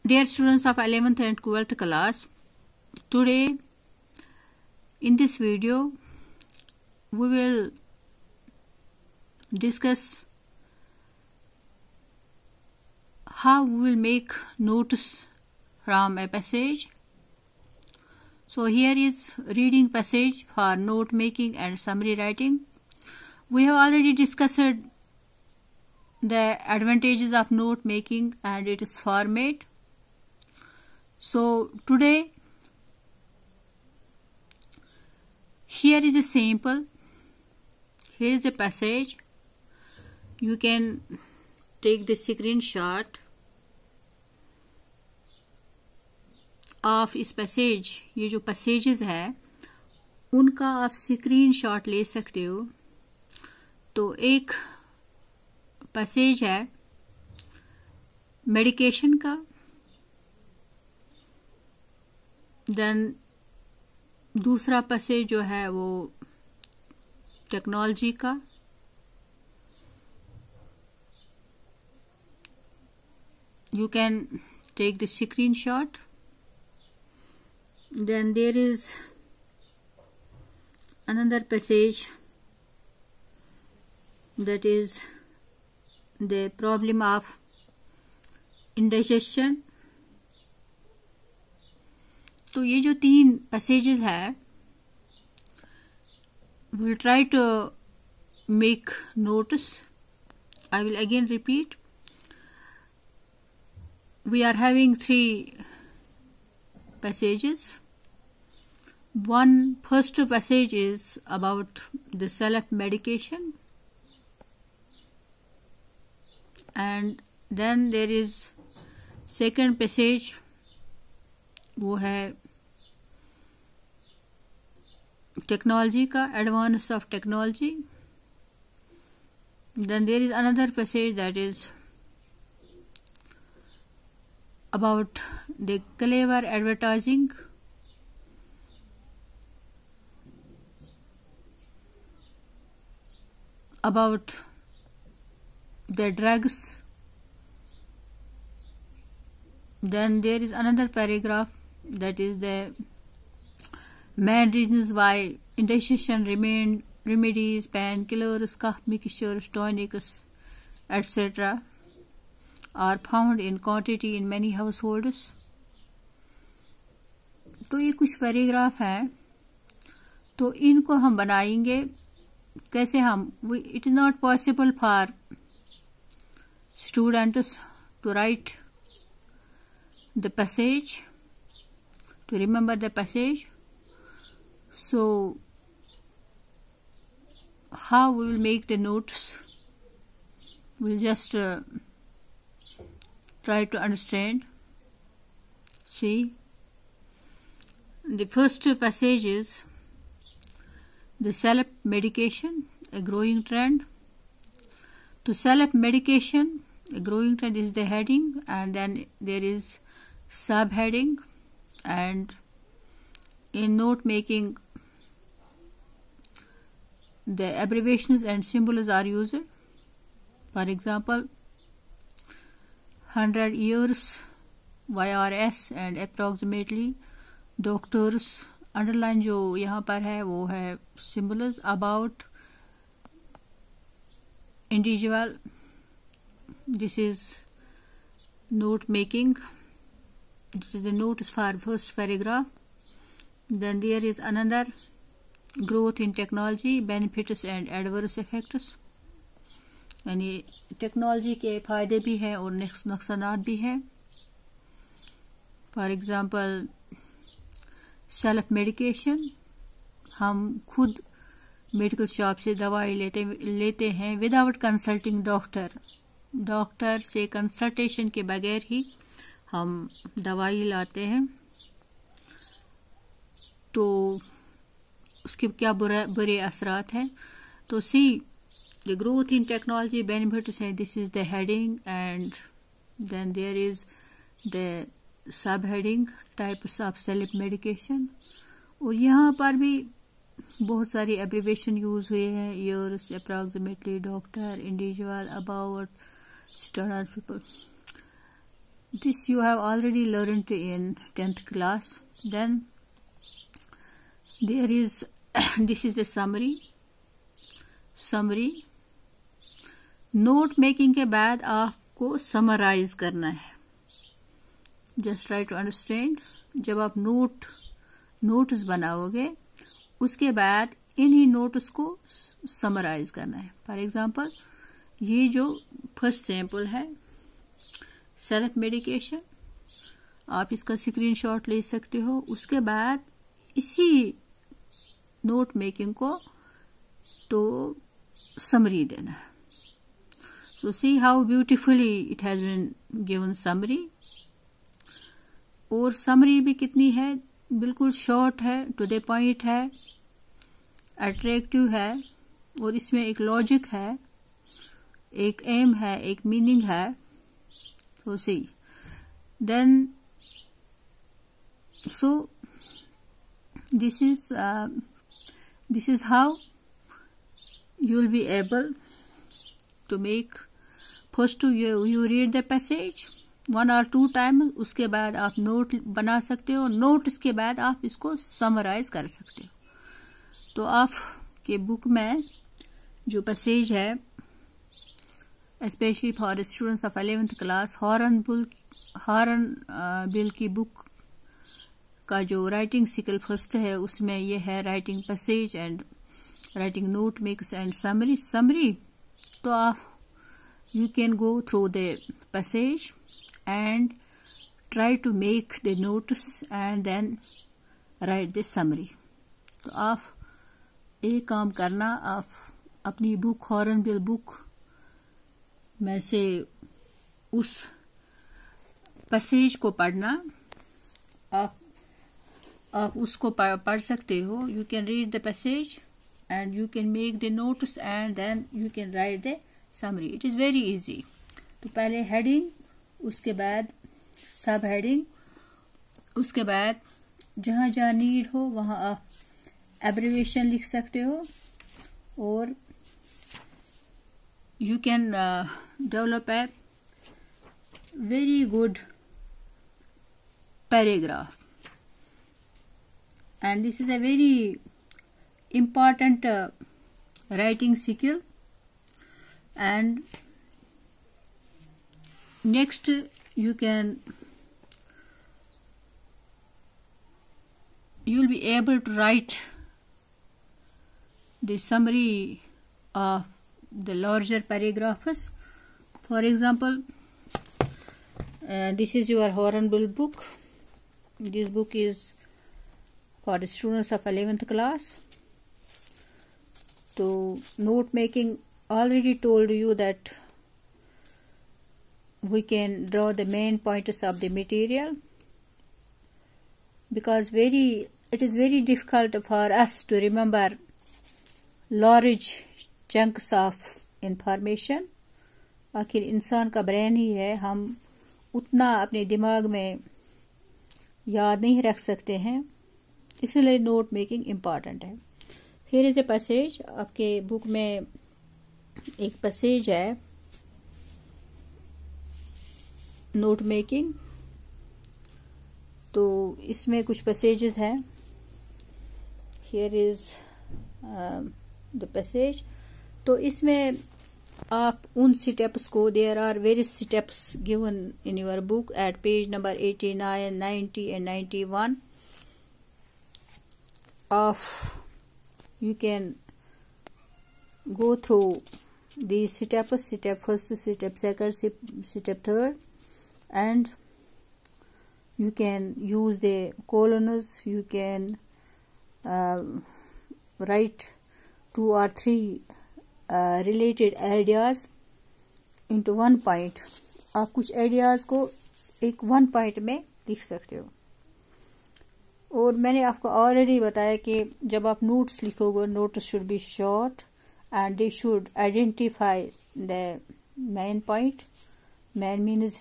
Dear students of 11th and 12th class, today in this video we will discuss how we will make notes from a passage. So here is reading passage for note making and summary writing. We have already discussed the advantages of note making and its format. So today here is a sample. Here is a passage. You can take the screenshot of इस passage, ये जो passages है उनका आप screenshot ले सकते हो. तो एक पैसेज है मेडिकेशन का, देन दूसरा पैसेज जो है वो टेक्नोलॉजी का, you can take the screenshot. Then there is another passage that is the problem of indigestion. तो ये जो तीन पैसेजेस है, we will try to make notes. I will again repeat. We are having three passages. One first passage is about the self-medication, and then there is second passage, वो है technology का, advance of technology. Then there is another passage that is about the clever advertising. About the drugs. Then there is another paragraph that is the main reasons why indigestion remedies, painkillers, cough mixtures, tonics, etc. are found in quantity in many households. तो ये कुछ paragraph हैं, तो इनको हम बनाएंगे कैसे. हम it is not possible for students to write the passage, to remember the passage. So how we will make the notes, we'll just try to understand. See, the first passage is the self-medication, a growing trend. To self-medication, a growing trend is the heading, and then there is subheading, and in note making the abbreviations and symbols are used. For example, 100 years, YRS, and approximately doctors. Underline जो यहाँ पर है वो है symbols. About individual, this is note making. This is the notes for first paragraph. Then there is another, growth in technology, benefits and adverse effects. यानी technology के फायदे भी हैं और नुकसानात भी हैं. फॉर एग्जांपल सेल्फ मेडिकेशन, हम खुद मेडिकल शॉप से दवाई लेते हैं विदाउट कंसल्टिंग डॉक्टर से कंसल्टेशन के बगैर ही हम दवाई लाते हैं. तो उसके क्या बुरे असरात हैं. तो सी the growth in technology benefits, and this is the heading, and then there is the subheading, types of self medication. और यहाँ पर भी बहुत सारी एब्रीवेशन यूज हुए हैं, years, approximately, doctor, individual, about, students, people. this you have already learned in 10th class. Then there is this is the summary. Note making के बाद आपको समराइज करना है. Just try to understand. जब आप notes बनाओगे उसके बाद इन्हीं नोट्स को समराइज करना है. फॉर एग्जांपल ये जो फर्स्ट सैंपल है सेल्फ मेडिकेशन, आप इसका स्क्रीनशॉट ले सकते हो. उसके बाद इसी नोट मेकिंग को तो समरी देना है. So see how beautifully it has been given summary. और summary भी कितनी है, बिल्कुल short है, to the point है, attractive है, और इसमें एक logic है, एक aim है, एक meaning है. So see, then so this is how you will be able to make. First you read the passage 1 or 2 times. उसके बाद आप नोट बना सकते हो. नोट्स के बाद आप इसको समराइज कर सकते हो. तो आपके बुक में जो पैसेज है, specially for students of 11th class, hornbill की बुक का जो राइटिंग स्किल फर्स्ट है उसमें ये है writing passage and writing note makes and summary. तो आप you can go through the passage and try to make the notes and then write the summary. तो आप एक काम करना, आप अपनी बुक हॉर्नबिल बुक में से उस पैसेज को पढ़ना. आप उसको पढ़ सकते हो. You can read the passage and you can make the notes and then you can write the summary. It is very easy. तो पहले हेडिंग, उसके बाद सब हेडिंग, उसके बाद जहाँ जहाँ नीड हो वहाँ आप एब्रिविएशन लिख सकते हो. और you can develop a very good paragraph. And this is a very important writing skill. And next you'll be able to write the summary of the larger paragraphs. For example, this is your Hhornbill book. This book is for the students of 11th class. So note making, already told you that we can draw the main pointers of the material, because it is very difficult for us to remember large chunks of information. आखिर इंसान का brain ही है, हम उतना अपने दिमाग में याद नहीं रख सकते हैं, इसलिए नोट मेकिंग इम्पॉर्टेंट है. Here is a passage. आपके बुक में एक पैसेज है नोट मेकिंग. तो इसमें कुछ पैसेजेस हैं. Here is the passage. तो इसमें आप उन स्टेप्स को, there are various steps given in your book at page number 89, 90 and 91 of you can go through these steps, step first, step second, step third, and you can use the columns. You can write 2 or 3 related ideas into one point. आप कुछ ideas को एक 1 point में लिख सकते हो. और मैंने आपको ऑलरेडी बताया कि जब आप नोट्स लिखोगे, notes should be short and they should identify the main point. Main means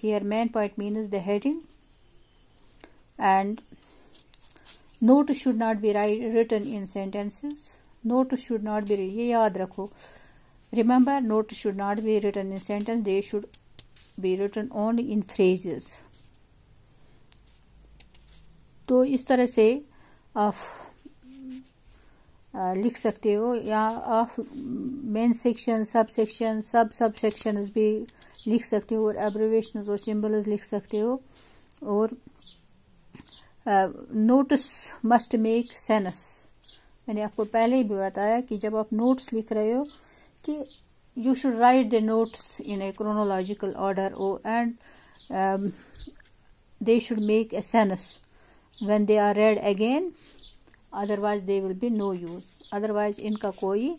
here main point means the heading, and note should not be written in sentences. Note should not be, ये याद रखो. Remember, note should not be written in sentence. They should be written only in phrases. तो इस तरह से आप लिख सकते हो, या आप मेन सेक्शन, सब सेक्शन, सब सेक्शंस भी लिख सकते हो, और एब्रिविएशंस और सिंबल्स लिख सकते हो. और नोट्स मस्ट मेक सेंस. मैंने आपको पहले ही भी बताया कि जब आप नोट्स लिख रहे हो कि you should write the notes in a chronological order, and they should make a sense when they are read again, otherwise they will be no use. Otherwise इनका कोई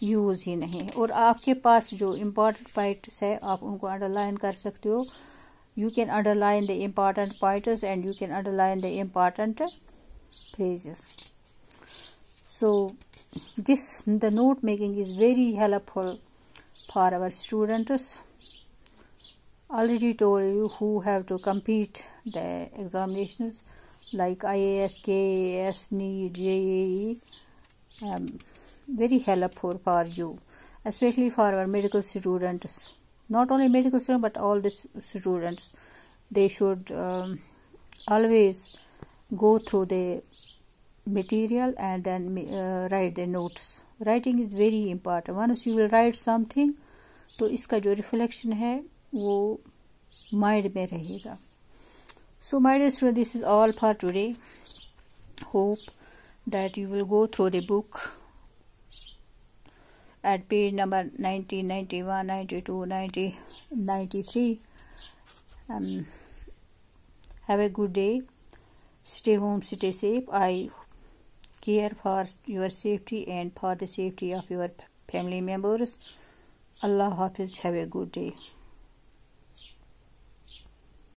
यूज ही नहीं. और आपके पास जो इम्पोर्टेंट पॉइंट्स है आप उनको अंडरलाइन कर सकते हो. You can underline the important pointers and you can underline the important phrases. So the note making is very helpful for our students. Already told you who have to compete the examinations like IAS, KAS, NEET, JEE. Very helpful for you, especially for our medical students. Not only medical students but all the students. They should always go through the material and then write the notes. Writing is very important. Once you will write something, तो इसका जो reflection है वो mind में रहेगा. So my dear students, this is all for today. Hope that you will go through the book at page number 90, 91, 92, 90, 93. Have a good day. Stay home, stay safe. I care for your safety and for the safety of your family members. Allah Hafiz. Have a good day.